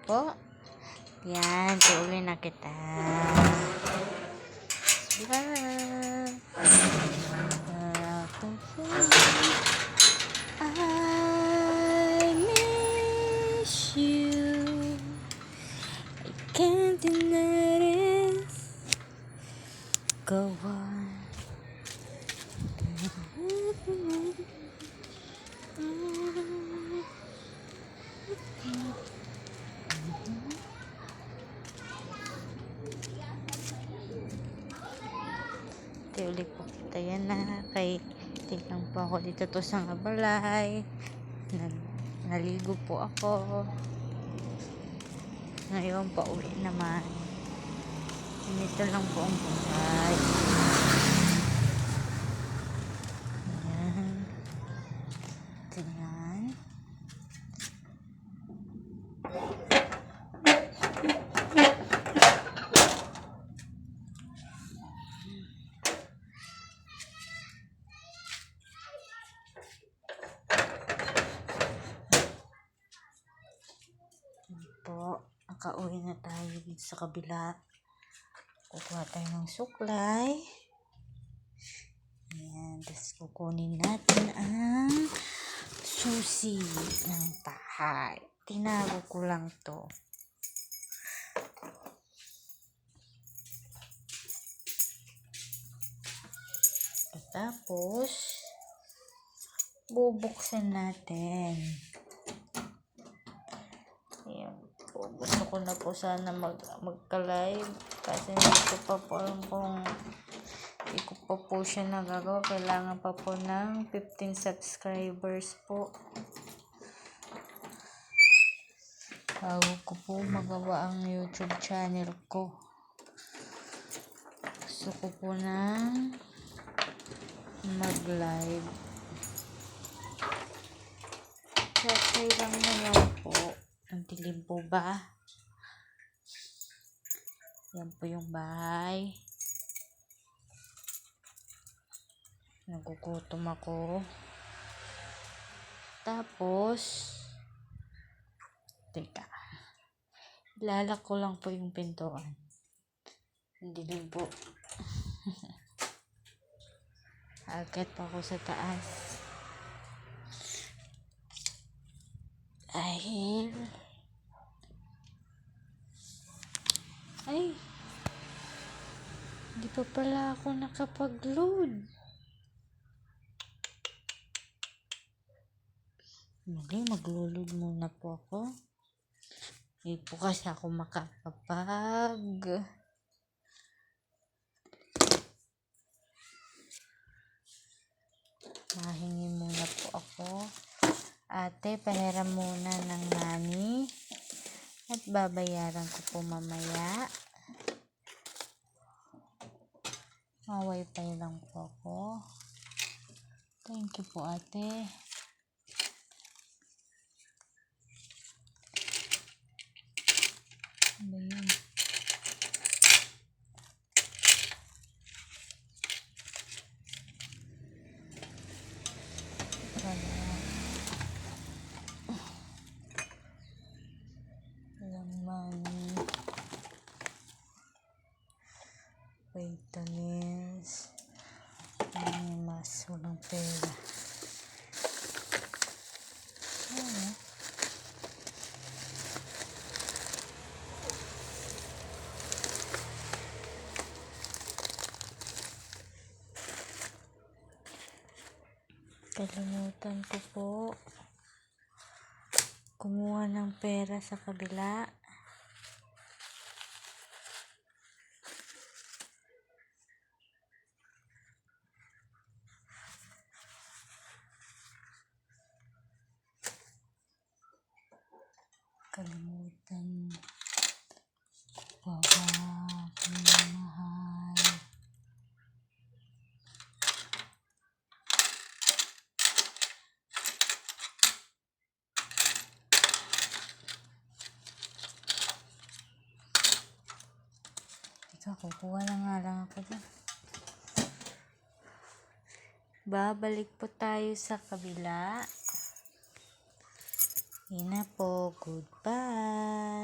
po. Yan, tuloy na kita. I miss you. I can't deny this. Go on. Ulit po kita yan na kay tignan po ako dito to sa balay. Naligo po ako ngayon, pa uwi naman. Ganito lang po ang buhay. Ayan. Tingnan. Po, nakauwi na tayo dito sa kabila. Kukuha tayo ng suklay. Ayan, tapos kukunin natin ang susi ng bahay. Tinago ko lang to. At tapos bubuksan natin. Ayan po. Gusto ko na po sana magka-live kasi hindi ko pa po alam kung hindi ko pa po siya nagagawa. Kailangan pa po ng 15 subscribers po bago ko po magawa ang YouTube channel ko. Gusto ko po na mag-live. Okay lang naman po. Ang dilim po ba? Yan po yung bahay. Nagugutom ako. Tapos, teka. Ilalak ko lang po yung pintuan. Hindi din po. Agad pa ako sa taas. Ay, hindi pa pala ako nakapag-load. Mag-load muna po ako. Hindi po kasi ako makakapag mahingi muna po ako. Ate, pahiram muna ng money at babayaran ko po mamaya. Ma-wifi lang po ako. Thank you po, ate. Ano yun? Walang money. Vitamins. Mas walang pera. Kalimutan ko po kumuha ng pera sa kabila. Kalimutan ko ba mahal? Kukuha na nga lang ako dyan. Babalik po tayo sa kabila. Yun na po. Goodbye.